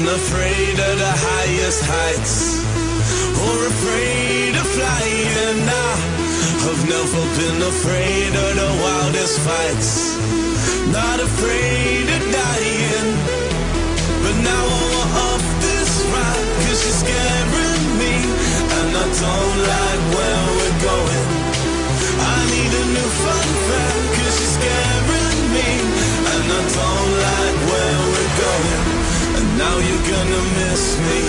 afraid of the highest heights, or afraid of flying. I've never been afraid of the wildest fights, not afraid of dying. But now I want off this ride, 'cause you're scaring me, and I don't like where we're going. I need a new fun fact, 'cause you're scaring me, and I don't like where we're going. And now you're gonna miss me,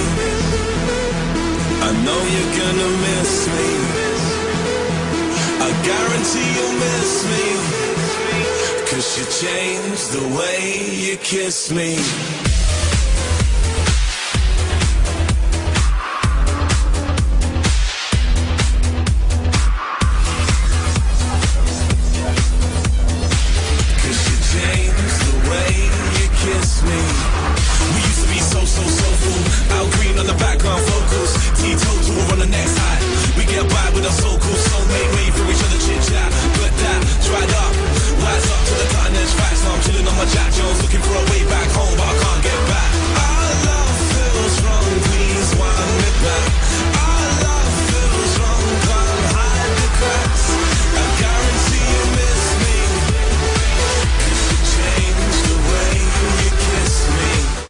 I know you're gonna miss me, I guarantee you'll miss me, 'cause you changed the way you kiss me.